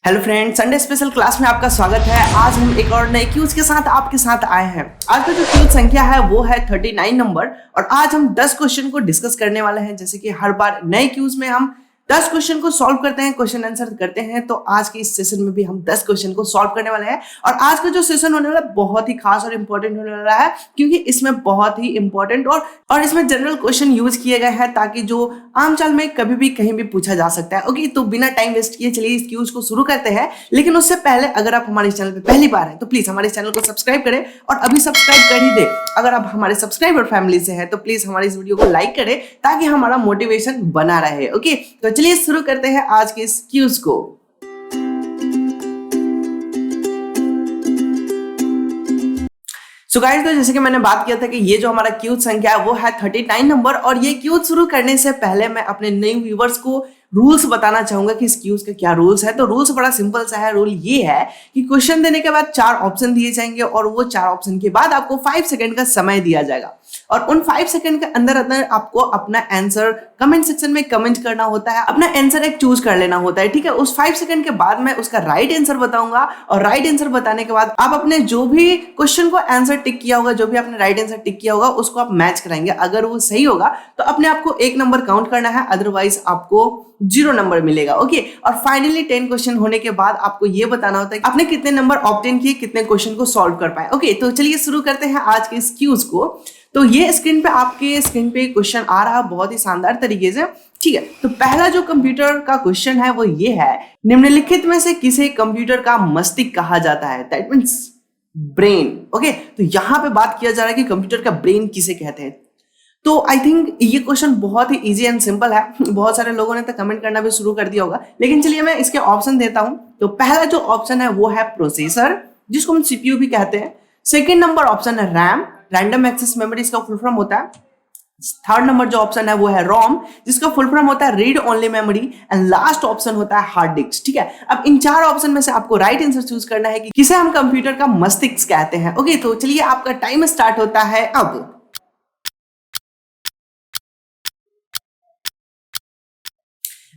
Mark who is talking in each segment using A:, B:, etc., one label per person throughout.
A: Hello friend, Sunday special class में आपका स्वागत है। आज हम एक और नए क्यूज के साथ आपके साथ आए हैं। आज का जो क्यूज संख्या है वो है 39 नंबर और आज हम 10 क्वेश्चन को डिस्कस करने वाले हैं। जैसे कि हर बार नए क्यूज में हम 10 क्वेश्चन को सॉल्व करते हैं, क्वेश्चन आंसर करते हैं, तो आज के इस सेशन में भी हम 10 क्वेश्चन को सॉल्व करने वाले हैं। और आज का जो सेशन होने वाला है बहुत ही खास और इंपॉर्टेंट होने वाला है, क्योंकि इसमें बहुत ही इंपॉर्टेंट और इसमें जनरल क्वेश्चन यूज किए गए हैं ताकि जो आम चाल में कभी भी कहीं भी पूछा जा सकता है। ओके, तो बिना टाइम वेस्ट किए चलिए इस क्यूज को शुरू करते हैं। लेकिन उससे पहले अगर आप हमारे चैनल पे पहली बार हैं तो प्लीज हमारे चैनल को सब्सक्राइब करें और अभी सब्सक्राइब कर ही दे। अगर आप हमारे सब्सक्राइबर फैमिली से हैं तो प्लीज हमारे इस वीडियो को लाइक करें ताकि हमारा मोटिवेशन बना रहे। ओके, तो चलिए शुरू करते हैं आज के इस क्यूज को। सो गाइस, तो जैसे कि मैंने बात किया था कि ये जो हमारा क्यूज संख्या है वो है 39 नंबर और ये क्यूज शुरू करने से पहले मैं अपने नए व्यूवर्स को रूल्स बताना चाहूंगा कि इस क्यूज का क्या रूल्स है। तो रूल्स बड़ा सिंपल सा है। रूल ये है कि क्वेश्चन देने के बाद 4 ऑप्शन दिए जाएंगे और वो 4 ऑप्शन के बाद आपको 5 सेकंड का समय दिया जाएगा और उन 5 सेकंड के अंदर अंदर आपको अपना आंसर कमेंट सेक्शन में कमेंट करना होता है, अपना आंसर एक चूज कर लेना होता है। ठीक है, उस 5 सेकंड के बाद मैं उसका राइट आंसर बताऊंगा और राइट आंसर बताने के बाद आप अपने जो भी क्वेश्चन को आंसर टिक किया होगा, जो भी आपने राइट आंसर टिक किया होगा, उसको आप मैच कराएंगे। अगर वो सही होगा तो अपने आप को 1 नंबर काउंट करना है, अदरवाइज आपको 0 नंबर मिलेगा। ओके, और फाइनली 10 क्वेश्चन होने के बाद आपको ये बताना होता है कि आपने कितने नंबर ऑब्टेन किए, कितने क्वेश्चन को सॉल्व कर पाए। ओके, तो चलिए शुरू करते हैं आज के इस क्यूज को। तो ये स्क्रीन पे आपके स्क्रीन पे क्वेश्चन आ रहा है बहुत ही शानदार तरीके से। ठीक है, तो पहला जो कंप्यूटर का क्वेश्चन है वो ये है, निम्नलिखित में से किसे कंप्यूटर का मस्तिष्क कहा जाता है? That means brain. ओके, तो यहां पे बात किया जा रहा है कि कंप्यूटर का ब्रेन किसे कहते हैं। तो आई थिंक ये क्वेश्चन बहुत ही इजी एंड सिंपल है। बहुत सारे लोगों ने तो कमेंट करना भी शुरू कर दिया होगा, लेकिन चलिए मैं इसके ऑप्शन देता हूं। तो पहला जो ऑप्शन है वो है प्रोसेसर, जिसको हम सीपीयू भी कहते हैं। सेकंड नंबर ऑप्शन है रैम, रैंडम एक्सेस मेमोरी इसका फुल फॉर्म होता है। थर्ड नंबर जो ऑप्शन है वो है रोम, जिसका फुल फॉर्म होता है read only memory. And last option होता है हार्ड डिस्क। ठीक है, अब इन 4 ऑप्शन में से आपको राइट आंसर चूज करना है कि किसे हम कंप्यूटर का मस्तिष्क कहते हैं। ओके, तो चलिए आपका टाइम स्टार्ट होता है अब।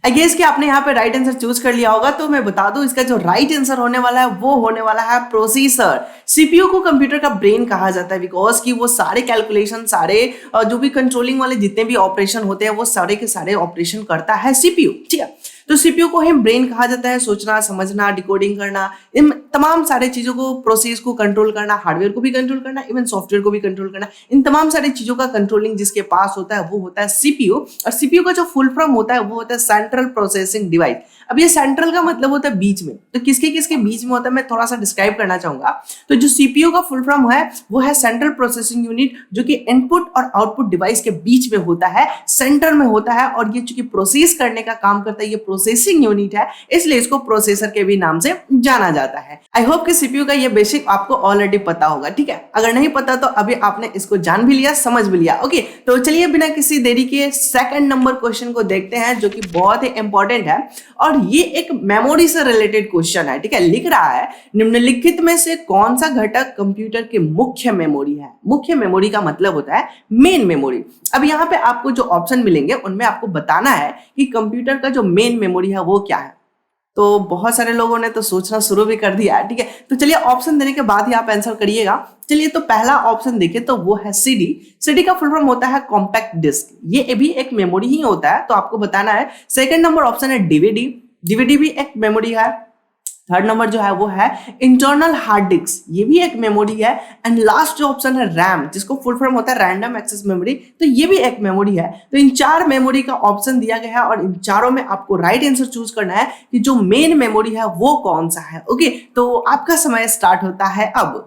A: आई गेस कि आपने यहाँ पे राइट आंसर चूज कर लिया होगा। तो मैं बता दूं, इसका जो राइट आंसर होने वाला है वो होने वाला है प्रोसेसर। सीपीयू को कंप्यूटर का ब्रेन कहा जाता है बिकॉज कि वो सारे कैलकुलेशन, सारे जो भी कंट्रोलिंग वाले जितने भी ऑपरेशन होते हैं वो सारे के सारे ऑपरेशन करता है सीपीयू। ठीक है, तो सीपीयू को ही ब्रेन कहा जाता है। सोचना, समझना, डिकोडिंग करना, इन तमाम सारे चीजों को, प्रोसेस को कंट्रोल करना, हार्डवेयर को भी कंट्रोल करना, इवन सॉफ्टवेयर को भी कंट्रोल करना, इन तमाम सारी चीजों का कंट्रोलिंग जिसके पास होता है वो होता है सीपीयू। और सीपीयू का जो फुल फॉर्म होता है वो होता है सेंट्रल प्रोसेसिंग डिवाइस। अब ये सेंट्रल का मतलब होता है बीच में, तो किसके किसके बीच में होता है मैं थोड़ा सा डिस्क्राइब करना चाहूंगा। तो जो सीपीयू का फुल फॉर्म है वो है सेंट्रल प्रोसेसिंग यूनिट, जो कि इनपुट और आउटपुट डिवाइस के बीच में होता है, सेंटर में होता है। और ये चूंकि प्रोसेस करने का काम करता है, ये प्रोसेसिंग यूनिट है, इसलिए इसको प्रोसेसर के भी नाम से जाना जाता है। आई होप कि सीपीयू का ये बेसिक आपको ऑलरेडी पता होगा। ठीक है, अगर नहीं पता तो अभी आपने इसको जान भी लिया, समझ भी लिया। ओके, तो चलिए बिना किसी देरी के सेकंड नंबर क्वेश्चन को देखते हैं, जो कि बहुत ही इंपॉर्टेंट है और ये एक मेमोरी से रिलेटेड क्वेश्चन है। ठीक है, लिख रहा है, निम्नलिखित में से कौन सा घटक कंप्यूटर की मुख्य मेमोरी है? मुख्य मेमोरी का मतलब होता है मेन मेमोरी। अब यहाँ पे आपको जो ऑप्शन मिलेंगे उनमें आपको बताना है कि कंप्यूटर का जो मेन मेमोरी है वो क्या है। तो बहुत सारे लोगों ने तो सोचना शुरू भी कर दिया है। ठीक है, तो चलिए ऑप्शन देने के बाद ही आप आंसर करिएगा। चलिए, तो पहला ऑप्शन देखें तो वो है सीडी। सीडी का फुल फॉर्म होता है कॉम्पैक्ट डिस्क, ये भी एक मेमोरी ही होता है, तो आपको बताना है। सेकंड नंबर ऑप्शन है डीवीडी, डीवीडी भी एक मेमोरी है। थर्ड नंबर जो है वो है इंटरनल हार्ड डिस्क, ये भी एक मेमोरी है। एंड लास्ट जो ऑप्शन है रैम, जिसको फुल फॉर्म होता है रैंडम एक्सेस मेमोरी, तो ये भी एक मेमोरी है। तो इन 4 मेमोरी का ऑप्शन दिया गया है और इन चारों में आपको राइट आंसर चूज करना है कि जो मेन मेमोरी है वो कौन सा है। ओके, तो आपका समय स्टार्ट होता है अब।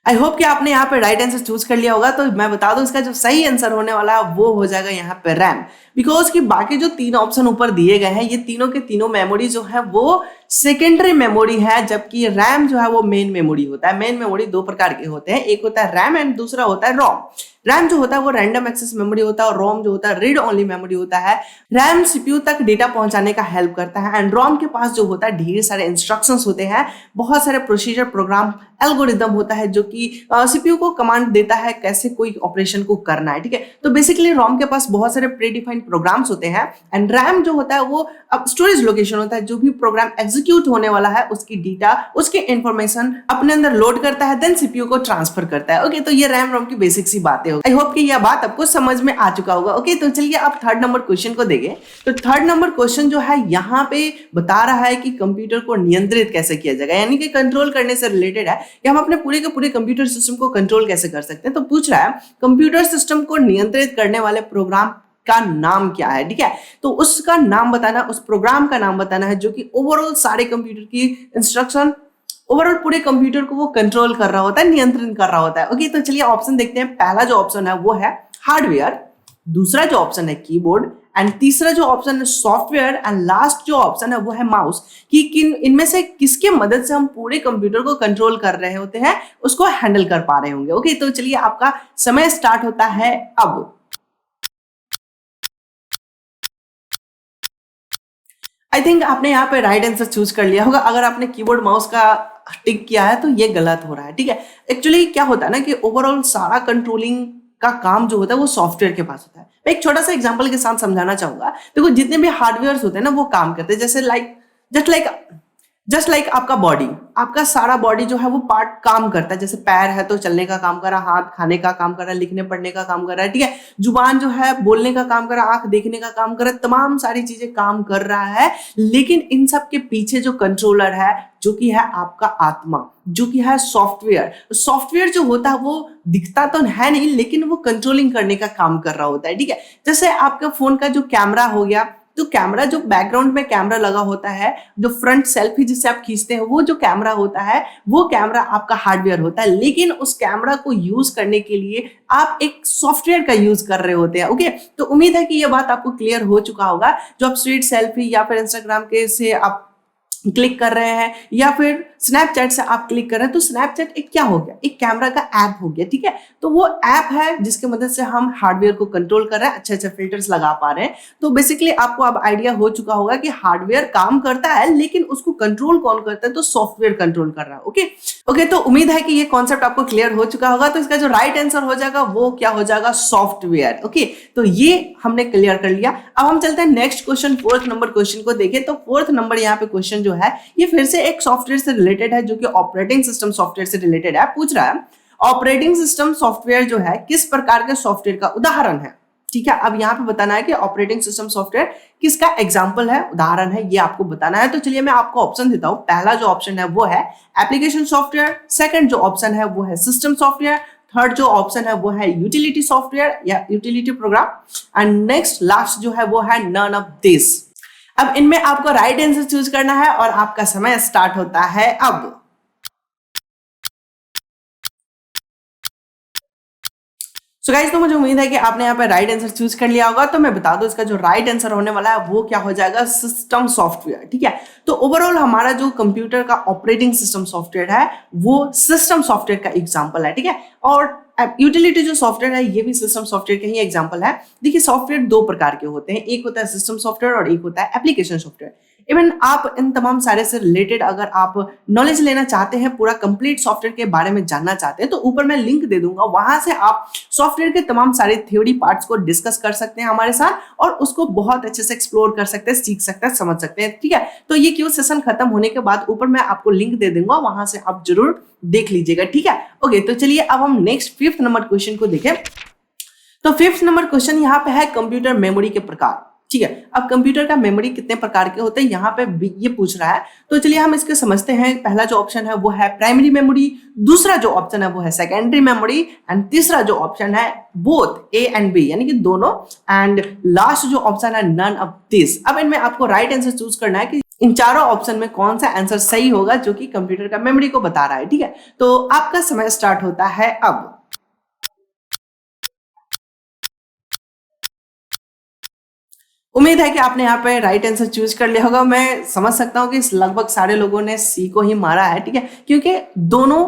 A: आई होप कि आपने यहाँ पे राइट आंसर चूज कर लिया होगा। तो मैं बता दूं, इसका जो सही आंसर होने वाला है वो हो जाएगा यहाँ पे रैम, बिकॉज कि बाकी जो 3 ऑप्शन ऊपर दिए गए हैं ये तीनों के तीनों मेमोरी जो है वो सेकेंडरी मेमोरी है, जबकि रैम जो है वो मेन मेमोरी होता है। मेन मेमोरी 2 प्रकार के होते हैं, एक होता है रैम एंड दूसरा होता है रोम। रैम जो होता है वो रैंडम एक्सेस मेमोरी होता है और रोम जो होता है रीड ओनली मेमोरी होता है। रैम सीपीयू तक डेटा पहुंचाने का हेल्प करता है एंड रोम के पास जो होता है ढेर सारे इंस्ट्रक्शंस होते हैं, बहुत सारे प्रोसीजर, प्रोग्राम, एल्गोरिदम होता है जो कि सीपीयू को कमांड देता है कैसे कोई ऑपरेशन को करना है। ठीक है, तो बेसिकली रोम के पास बहुत सारे प्री डिफाइंड प्रोग्राम्स होते हैं, एंड रैम जो होता है वो अब स्टोरेज लोकेशन होता है, जो भी प्रोग्राम एग्जीक्यूट होने वाला है उसकी डेटा, उसके इंफॉर्मेशन अपने अंदर लोड करता है, देन सीपीयू को ट्रांसफर करता है। ओके, तो ये रैम रोम की बेसिक सी बातें हो। आई होप कि यह बात आपको समझ में आ चुका होगा। ओके, तो चलिए आप थर्ड नंबर क्वेश्चन को देखें। तो थर्ड नंबर क्वेश्चन जो है यहाँ पे बता रहा है कि कंप्यूटर को नियंत्रित कैसे किया जाएगा, यानी कि कंट्रोल करने से रिलेटेड है कि हम अपने पूरे के पूरे कंप्यूटर सिस्टम को कंट्रोल कैसे कर सकते हैं। तो पूछ रहा है कंप्यूटर सिस्टम को नियंत्रित करने वाले प्रोग्राम का नाम क्या है। ठीक है, तो उसका नाम बताना, उस प्रोग्राम का नाम बताना है जो कि ओवरऑल सारे कंप्यूटर की इंस्ट्रक्शन, ओवरऑल पूरे कंप्यूटर को वो कंट्रोल कर रहा होता है, नियंत्रित कर रहा होता है। ओके, तो चलिए ऑप्शन देखते हैं। पहला जो ऑप्शन है वो है हार्डवेयर, दूसरा जो ऑप्शन है कीबोर्ड, एंड तीसरा जो ऑप्शन है सॉफ्टवेयर, एंड लास्ट जो ऑप्शन है वो है माउस। कि किन इनमें से किसके मदद से हम पूरे कंप्यूटर को कंट्रोल कर रहे होते हैं, उसको हैंडल कर पा रहे होंगे। ओके, तो चलिए आपका समय स्टार्ट होता है अब। आई थिंक आपने यहाँ पे राइट आंसर चूज कर लिया होगा। अगर आपने कीबोर्ड माउस का टिक किया है तो ये गलत हो रहा है। ठीक है, एक्चुअली क्या होता है ना कि ओवरऑल सारा कंट्रोलिंग का काम जो होता है वो सॉफ्टवेयर के पास होता है। मैं एक छोटा सा एग्जांपल के साथ समझाना चाहूंगा। देखो, जितने भी हार्डवेयर होते हैं ना वो काम करते हैं, जैसे जस्ट लाइक आपका बॉडी, आपका सारा बॉडी जो है वो पार्ट काम करता है। जैसे पैर है तो चलने का काम कर रहा, हाथ खाने का काम कर रहा है, लिखने पढ़ने का काम कर रहा है। ठीक है, जुबान जो है बोलने का काम कर रहा है, आंख देखने का काम कर रहा है, तमाम सारी चीजें काम कर रहा है। लेकिन इन सब के पीछे जो कंट्रोलर है, जो कि है आपका आत्मा, जो कि है सॉफ्टवेयर। सॉफ्टवेयर जो होता है वो दिखता तो है नहीं, लेकिन वो कंट्रोलिंग करने का काम कर रहा होता है। ठीक है, जैसे आपका फोन का जो कैमरा हो गया, तो कैमरा जो बैकग्राउंड में कैमरा लगा होता है, जो फ्रंट सेल्फी जिससे आप खींचते हैं, वो जो कैमरा होता है वो कैमरा आपका हार्डवेयर होता है। लेकिन उस कैमरा को यूज करने के लिए आप एक सॉफ्टवेयर का यूज कर रहे होते हैं। ओके, तो उम्मीद है कि ये बात आपको क्लियर हो चुका होगा। जो आप स्ट्रीट सेल्फी या फिर इंस्टाग्राम के से आप क्लिक कर रहे हैं, या फिर स्नैपचैट से आप क्लिक कर रहे हैं, तो स्नैपचैट एक क्या हो गया, एक कैमरा का ऐप हो गया। ठीक है, तो वो ऐप है जिसके मदद से हम हार्डवेयर को कंट्रोल कर रहे हैं, अच्छे अच्छे फिल्टर्स लगा पा रहे हैं। तो बेसिकली आपको अब आइडिया हो चुका होगा कि हार्डवेयर काम करता है, लेकिन उसको कंट्रोल कौन करता है, तो सॉफ्टवेयर कंट्रोल कर रहा है। ओके, तो उम्मीद है कि ये कॉन्सेप्ट आपको क्लियर हो चुका होगा। तो इसका जो राइट आंसर हो जाएगा वो क्या हो जाएगा, सॉफ्टवेयर। ओके, तो ये हमने क्लियर कर लिया। अब हम चलते हैं next question, fourth number question को देखें। तो फोर्थ नंबर यहाँ पे क्वेश्चन जो है ये फिर से एक सॉफ्टवेयर से रिलेटेड है, जो कि ऑपरेटिंग सिस्टम सॉफ्टवेयर से रिलेटेड है। पूछ रहा है ऑपरेटिंग सिस्टम सॉफ्टवेयर जो है किस प्रकार के सॉफ्टवेयर का उदाहरण है। ठीक है, अब यहाँ पे बताना है कि ऑपरेटिंग सिस्टम सॉफ्टवेयर किसका एग्जांपल है, उदाहरण है, ये आपको बताना है। तो चलिए मैं आपको ऑप्शन देता हूं। पहला जो ऑप्शन है वो है एप्लीकेशन सॉफ्टवेयर, सेकंड जो ऑप्शन है वो है सिस्टम सॉफ्टवेयर, थर्ड जो ऑप्शन है वो है यूटिलिटी सॉफ्टवेयर या utility programme, and next last जो है वो है नन ऑफ दिस। अब इनमें आपको राइट आंसर चूज करना है और आपका समय स्टार्ट होता है अब। सो गाइस, तो मुझे उम्मीद है कि आपने यहाँ पे राइट आंसर चूज कर लिया होगा। तो मैं बता दूं इसका जो राइट आंसर होने वाला है वो क्या हो जाएगा, सिस्टम सॉफ्टवेयर। ठीक है, तो ओवरऑल हमारा जो कंप्यूटर का ऑपरेटिंग सिस्टम सॉफ्टवेयर है वो सिस्टम सॉफ्टवेयर का एग्जांपल है। ठीक है, और यूटिलिटी जो सॉफ्टवेयर है ये भी सिस्टम सॉफ्टवेयर का ही एग्जांपल है। देखिए, सॉफ्टवेयर दो प्रकार के होते हैं, एक होता है सिस्टम सॉफ्टवेयर और एक होता है एप्लीकेशन सॉफ्टवेयर। इवन आप इन तमाम सारे से रिलेटेड अगर आप नॉलेज लेना चाहते हैं, पूरा कंप्लीट सॉफ्टवेयर के बारे में जानना चाहते हैं, तो ऊपर मैं लिंक दे दूंगा, वहां से आप सॉफ्टवेयर के तमाम सारे थ्योरी पार्ट्स को डिस्कस कर सकते हैं हमारे साथ, और उसको बहुत अच्छे से एक्सप्लोर कर सकते हैं, सीख सकते हैं, समझ सकते हैं। ठीक है, तो ये क्यों सेशन खत्म होने के बाद ऊपर मैं आपको लिंक दे दूंगा, वहां से आप जरूर देख लीजिएगा। ठीक है, ओके, तो चलिए अब हम नेक्स्ट फिफ्थ नंबर क्वेश्चन को देखें। तो फिफ्थ नंबर क्वेश्चन यहाँ पे है कंप्यूटर मेमोरी के प्रकार। ठीक है, अब कंप्यूटर का मेमोरी कितने प्रकार के होते हैं यहाँ पे ये पूछ रहा है। तो चलिए हम इसके समझते हैं। पहला जो ऑप्शन है वो है प्राइमरी मेमोरी, दूसरा जो ऑप्शन है वो है सेकेंडरी मेमोरी, एंड तीसरा जो ऑप्शन है बोथ ए एंड बी, यानी कि दोनों, एंड लास्ट जो ऑप्शन है नन ऑफ दिस। अब इनमें आपको राइट आंसर चूज करना है कि इन चारों ऑप्शन में कौन सा आंसर सही होगा जो कि कंप्यूटर का मेमोरी को बता रहा है। ठीक है, तो आपका समय स्टार्ट होता है अब। उम्मीद है कि आपने यहाँ पे राइट आंसर चूज कर लिया होगा। मैं समझ सकता हूँ कि लगभग सारे लोगों ने सी को ही मारा है। ठीक है, क्योंकि दोनों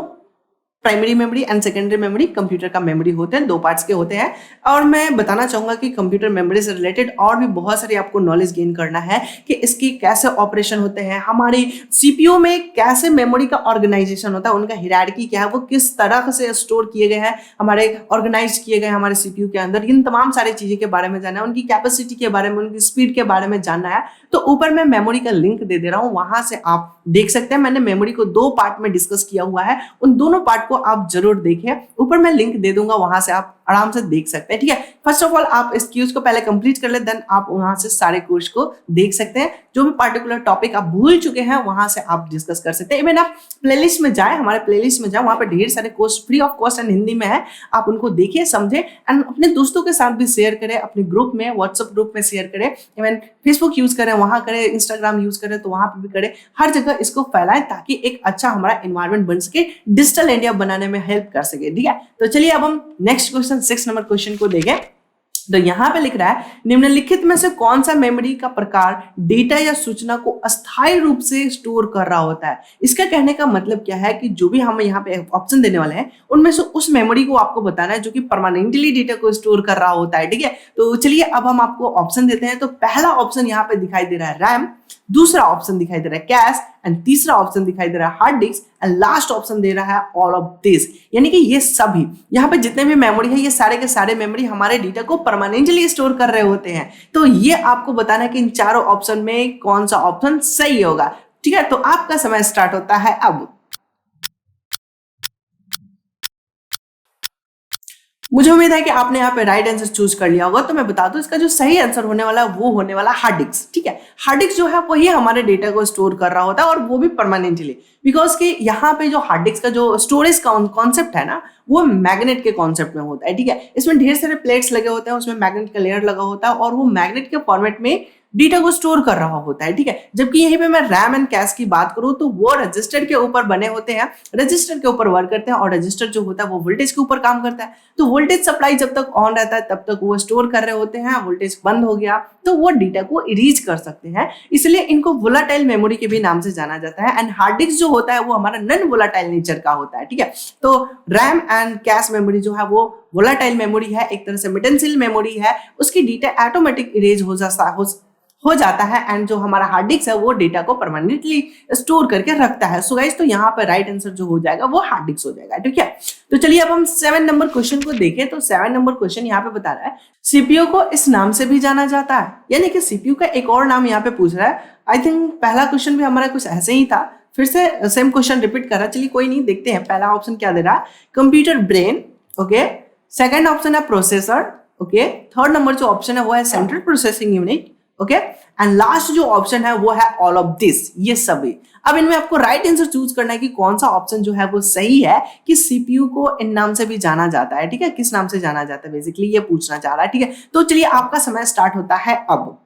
A: primary memory and secondary memory computer का मेमोरी होते हैं, 2 पार्ट्स के होते हैं। और मैं बताना चाहूंगा कि कंप्यूटर मेमोरी से रिलेटेड और भी बहुत सारी आपको नॉलेज गेन करना है कि इसकी कैसे ऑपरेशन होते हैं, हमारे सीपीयू में कैसे मेमोरी का ऑर्गेनाइजेशन होता है, उनका हायरार्की क्या है, वो किस तरह से स्टोर किए गए हैं, हमारे ऑर्गेनाइज किए गए हमारे सीपीयू के अंदर, इन तमाम सारी चीजें के बारे में जानना है, उनकी कैपेसिटी के बारे में, उनकी स्पीड के बारे में जानना है। तो ऊपर मैं मेमोरी का लिंक दे दे रहा हूं, वहां से आप देख सकते हैं। मैंने मेमोरी को 2 पार्ट में डिस्कस किया हुआ है, उन दोनों पार्ट को आप जरूर देखें। ऊपर मैं लिंक दे दूंगा, वहां से आप आराम से देख सकते हैं। ठीक है, फर्स्ट ऑफ ऑल आप इस क्यूज को पहले कंप्लीट कर ले, देन आप वहां से सारे कोर्स को देख सकते हैं। जो भी पार्टिकुलर टॉपिक आप भूल चुके हैं वहां से आप डिस्कस कर सकते हैं। इवन आप प्लेलिस्ट में जाए, हमारे प्लेलिस्ट में जाए, वहां पे ढेर सारे course free of cost and Hindi में है, आप उनको देखिए, समझे एंड अपने दोस्तों के साथ भी शेयर करें, अपने ग्रुप में, व्हाट्सएप ग्रुप में शेयर करें, इवन फेसबुक यूज करें वहां करें, इंस्टाग्राम यूज करें तो वहां पर भी करें, हर जगह इसको फैलाएं ताकि एक अच्छा हमारा एनवायरमेंट बन सके, डिजिटल इंडिया बनाने में हेल्प कर सके। ठीक है, तो चलिए अब हम नेक्स्ट क्वेश्चन 6 नंबर क्वेश्चन को देखें। तो यहां पे लिख रहा है, निम्नलिखित में से कौन सा मेमोरी का प्रकार डेटा या सूचना को अस्थायी रूप से स्टोर कर रहा होता है। इसका कहने का मतलब क्या है कि जो भी हम यहाँ पे ऑप्शन देने वाले हैं उनमें से उस मेमोरी को आपको बताना है जो कि परमानेंटली डेटा को स्टोर कर रहा होता है। ठीक है, तो चलिए अब हम आपको ऑप्शन देते हैं। तो पहला ऑप्शन यहाँ पे दिखाई दे रहा है रैम, दूसरा ऑप्शन दिखाई दे रहा है कैश एंड तीसरा ऑप्शन दिखाई दे रहा है hard disk and last option दे रहा है ऑल ऑफ दिस। यानी कि ये सभी यहाँ पे जितने भी मेमोरी है ये सारे के सारे मेमोरी हमारे डेटा को परमानेंटली स्टोर कर रहे होते हैं। तो ये आपको बताना है कि इन चारों ऑप्शन में कौन सा ऑप्शन सही होगा। ठीक है, तो आपका समय स्टार्ट होता है अब। मुझे उम्मीद है कि आपने यहाँ पे राइट आंसर चूज कर लिया होगा। तो मैं बता दूं इसका जो सही आंसर होने वाला है वो होने वाला हार्ड डिस्क। ठीक है, हार्ड डिस्क जो है वही हमारे डेटा को स्टोर कर रहा होता है और वो भी परमानेंटली, बिकॉज कि यहाँ पे जो हार्ड डिस्क का जो स्टोरेज का कॉन्सेप्ट है ना वो मैग्नेट के कॉन्सेप्ट में होता है। ठीक है, इसमें ढेर सारे प्लेट्स लगे होते हैं, उसमें मैग्नेट का लेयर लगा होता है और वो मैग्नेट के फॉर्मेट में डेटा को स्टोर कर रहा होता है। ठीक है, जबकि यहीं पे मैं रैम एंड कैश की बात करूं तो वो रजिस्टर के ऊपर बने होते हैं, रजिस्टर के ऊपर वर्क करते हैं और रजिस्टर जो होता है वो वोल्टेज के ऊपर काम करता है। तो वोल्टेज सप्लाई जब तक ऑन रहता है तब तक वो स्टोर कर रहे होते हैं, वोल्टेज बंद हो गया तो वो डेटा को इरेज कर सकते हैं, इसलिए इनको वोलाटाइल मेमोरी के भी नाम से जाना जाता है। एंड हार्ड डिस्क जो होता है वो हमारा नॉन वोलाटाइल नेचर का होता है। ठीक है, तो रैम एंड कैश मेमोरी जो है वो वोलाटाइल मेमोरी है, एक तरह से मिटेंसिल मेमोरी है, उसकी डेटा ऑटोमेटिक इरेज हो जाता है एंड जो हमारा हार्ड डिस्क है वो डेटा को परमानेंटली स्टोर करके रखता है। सो गाइस, तो यहाँ पर राइट आंसर जो हो जाएगा वो हार्ड डिस्क हो जाएगा। ठीक है, तो चलिए अब हम 7 नंबर क्वेश्चन को देखें। तो 7 नंबर क्वेश्चन यहाँ पे बता रहा है, सीपीयू को इस नाम से भी जाना जाता है, यानी कि सीपीयू का एक और नाम यहाँ पे पूछ रहा है। आई थिंक पहला क्वेश्चन भी हमारा कुछ ऐसे ही था, फिर से सेम क्वेश्चन रिपीट कर रहा है। चलिए कोई नहीं, देखते हैं पहला ऑप्शन क्या दे रहा है, computer brain. Okay, second option है प्रोसेसर। ओके, थर्ड नंबर जो ऑप्शन है वो है central processing unit. Okay, and last जो ऑप्शन है वो है ऑल ऑफ दिस, ये सभी। अब इनमें आपको राइट आंसर चूज करना है कि कौन सा ऑप्शन जो है वो सही है कि सीपीयू को इन नाम से भी जाना जाता है। ठीक है, किस नाम से जाना जाता है बेसिकली ये पूछना चाह रहा है। ठीक है, तो चलिए आपका समय स्टार्ट होता है अब।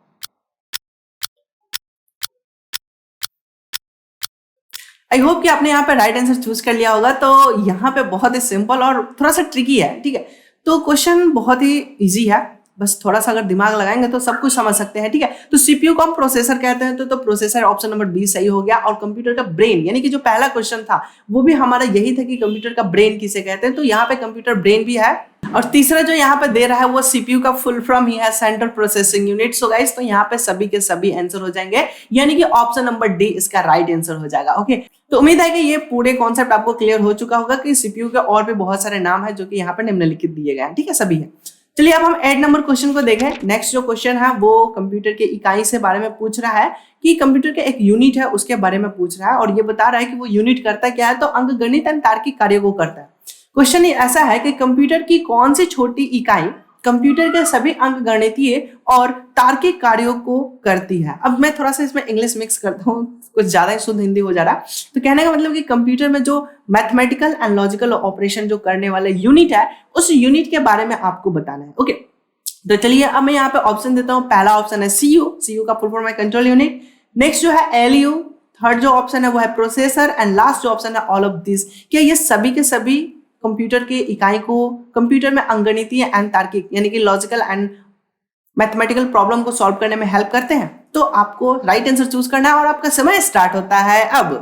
A: आई होप कि आपने यहाँ पे राइट आंसर चूज कर लिया होगा। तो यहाँ पे बहुत ही सिंपल और थोड़ा सा ट्रिकी है। ठीक है, तो क्वेश्चन बहुत ही इजी है, बस थोड़ा सा अगर दिमाग लगाएंगे तो सब कुछ समझ सकते हैं। ठीक है, तो सीपीयू को हम प्रोसेसर कहते हैं, तो प्रोसेसर ऑप्शन नंबर बी सही हो गया। और कंप्यूटर का ब्रेन, यानी कि जो पहला क्वेश्चन था वो भी हमारा यही था कि कंप्यूटर का ब्रेन किसे कहते हैं, तो यहाँ पे कंप्यूटर ब्रेन भी है। और तीसरा जो यहाँ पे दे रहा है वो सीपीयू का फुल फॉर्म ही है central processing unit. So guys, तो यहाँ पे सभी के सभी आंसर हो जाएंगे, यानी कि ऑप्शन नंबर डी इसका राइट आंसर हो जाएगा। ओके, तो उम्मीद है कि ये पूरे कॉन्सेप्ट आपको क्लियर हो चुका होगा कि सीपीयू के और भी बहुत सारे नाम है जो कि यहाँ पे निम्नलिखित दिए गए हैं। ठीक है, सभी है। चलिए अब हम 8 नंबर क्वेश्चन को देखें। नेक्स्ट जो क्वेश्चन है वो कंप्यूटर के इकाई से बारे में पूछ रहा है कि कंप्यूटर के एक यूनिट है उसके बारे में पूछ रहा है और ये बता रहा है कि वो यूनिट करता क्या है, तो अंकगणित एंड तार्किक कार्यों को करता है। क्वेश्चन ऐसा है कि कंप्यूटर की कौन सी छोटी इकाई कंप्यूटर के सभी अंकगणितीय और तार्किक कार्यों को करती है। अब मैं थोड़ा सा इसमें इंग्लिश मिक्स करता हूँ, कुछ ज्यादा ही शुद्ध हिंदी हो जा रहा है। तो कहने का मतलब कि कंप्यूटर में जो मैथमेटिकल एंड लॉजिकल ऑपरेशन जो करने वाला यूनिट है उस यूनिट के बारे में आपको बताना है। ओके, तो चलिए अब मैं यहाँ पे ऑप्शन देता हूँ। पहला ऑप्शन है सीयू का फुल फॉर्म है कंट्रोल यूनिट। नेक्स्ट जो है एलयू, थर्ड जो ऑप्शन है वो है प्रोसेसर एंड लास्ट जो ऑप्शन है ऑल ऑफ दिस। क्या ये सभी के सभी कंप्यूटर के इकाई को कंप्यूटर में अंगणितीय एंड तार्किक यानी कि लॉजिकल एंड मैथमेटिकल प्रॉब्लम को सॉल्व करने में हेल्प करते हैं? तो आपको राइट आंसर चूज करना है और आपका समय स्टार्ट होता है अब।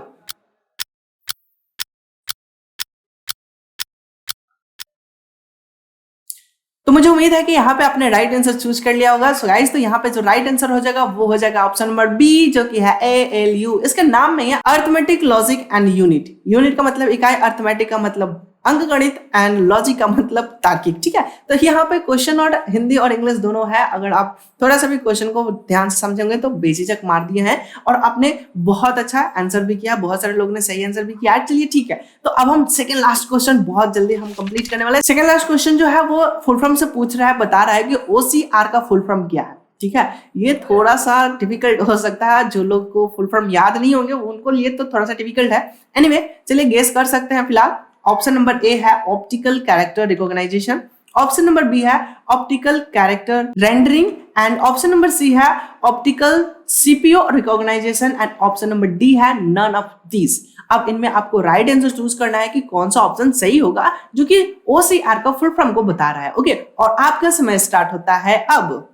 A: उम्मीद है कि यहाँ पे आपने राइट आंसर चूज कर लिया होगा। सो गाइस, तो यहाँ पे जो राइट आंसर हो जाएगा वो हो जाएगा ऑप्शन नंबर बी, जो कि है ALU। इसके नाम में है arithmetic, logic and unit. Unit का मतलब इकाई, अर्थमेटिक का मतलब अंकगणित एंड लॉजिक का मतलब तार्किक। ठीक है, तो यहाँ पे क्वेश्चन और हिंदी और इंग्लिश दोनों है। अगर आप थोड़ा सा भी क्वेश्चन को ध्यान से समझेंगे तो बेझिझक मार दिए हैं और आपने बहुत अच्छा आंसर भी किया, बहुत सारे लोगों ने सही आंसर भी किया। चलिए ठीक है, तो अब हम सेकंड लास्ट क्वेश्चन बहुत जल्दी हम कंप्लीट करने वाले हैं। सेकंड लास्ट क्वेश्चन जो है वो फुल फॉर्म से पूछ रहा है, बता रहा है कि OCR का फुल फॉर्म क्या है। ठीक है, ये थोड़ा सा डिफिकल्ट हो सकता है, जो लोग को फुल फॉर्म याद नहीं होंगे उनको लिए तो थोड़ा सा डिफिकल्ट है। एनीवे, चलिए गेस कर सकते हैं। फिलहाल ऑप्शन नंबर ए है optical character recognization, option number B है optical character rendering and option number C है optical CPU recognization and option number D है नन ऑफ दिस। अब इनमें आपको राइट आंसर चूज करना है कि कौन सा ऑप्शन सही होगा, जो कि OCR का फुल फॉर्म को बता रहा है। ओके, और आपका समय स्टार्ट होता है अब।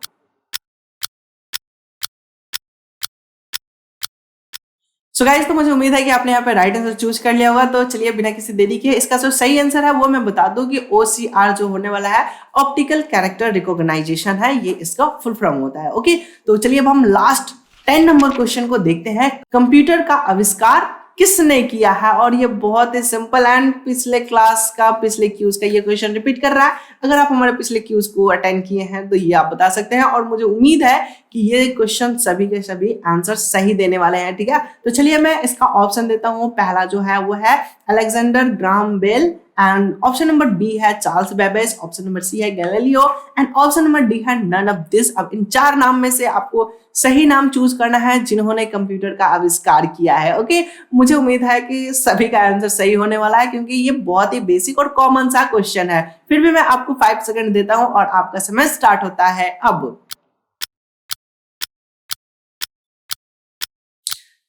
A: सो गाइस, तो मुझे उम्मीद है कि आपने यहाँ पे राइट आंसर चूज कर लिया होगा। तो चलिए बिना किसी देरी के इसका जो सही आंसर है वो मैं बता दूं कि OCR जो होने वाला है ऑप्टिकल कैरेक्टर रिकॉग्नाइजेशन है, ये इसका फुल फॉर्म होता है। ओके, तो चलिए अब हम लास्ट 10 नंबर क्वेश्चन को देखते हैं। कंप्यूटर का आविष्कार किसने किया है? और ये बहुत ही सिंपल एंड पिछले क्लास का, पिछले क्यूज का ये क्वेश्चन रिपीट कर रहा है। अगर आप हमारे पिछले क्यूज को अटेंड किए हैं तो ये आप बता सकते हैं और मुझे उम्मीद है कि ये क्वेश्चन सभी के सभी आंसर सही देने वाले हैं। ठीक है, तो चलिए मैं इसका ऑप्शन देता हूँ। पहला जो है वो है Alexander Graham Bell and option number B है Charles Babbage, option number C है Galileo and option number D है नन ऑफ दिस। अब इन चार नाम में से आपको सही नाम चूज करना है जिन्होंने कंप्यूटर का आविष्कार किया है। ओके, मुझे उम्मीद है कि सभी का आंसर सही होने वाला है क्योंकि ये बहुत ही बेसिक और कॉमन सा क्वेश्चन है। फिर भी मैं आपको 5 सेकंड देता हूं और आपका समय स्टार्ट होता है अब।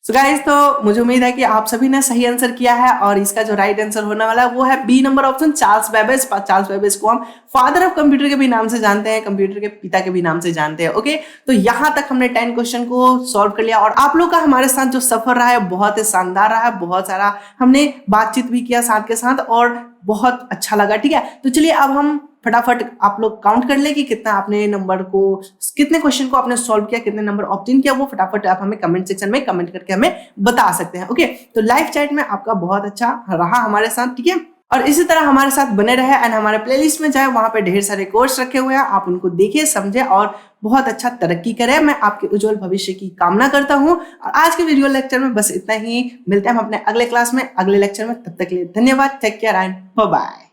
A: सो गाइस, तो मुझे उम्मीद है कि आप सभी ने सही आंसर किया है और इसका जो राइट आंसर होने वाला है वो है B number option, Charles Babbage. Charles Babbage को हम फादर ऑफ कंप्यूटर के भी नाम से जानते हैं, कंप्यूटर के पिता के भी नाम से जानते हैं। ओके, तो यहां तक हमने 10 क्वेश्चन को सॉल्व कर लिया और आप लोग का हमारे साथ जो सफर रहा है बहुत ही शानदार रहा है। बहुत सारा हमने बातचीत भी किया साथ के साथ और बहुत अच्छा लगा। ठीक है, तो चलिए अब हम फटाफट आप लोग काउंट कर ले कि कितना आपने नंबर को, कितने क्वेश्चन को आपने सॉल्व किया, कितने नंबर ऑब्टेन किया, वो फटाफट आप हमें कमेंट सेक्शन में कमेंट करके हमें बता सकते हैं। ओके, तो लाइव चैट में आपका बहुत अच्छा रहा हमारे साथ। ठीक है, और इसी तरह हमारे साथ बने रहे एंड हमारे प्लेलिस्ट में जाए, वहां पे ढेर सारे कोर्स रखे हुए हैं, आप उनको देखिए, समझे और बहुत अच्छा तरक्की करें। मैं आपके उज्जवल भविष्य की कामना करता हूं और आज के वीडियो लेक्चर में बस इतना ही। मिलते हैं हम अपने अगले क्लास में, अगले लेक्चर में। तब तक के लिए धन्यवाद, take care and bye bye.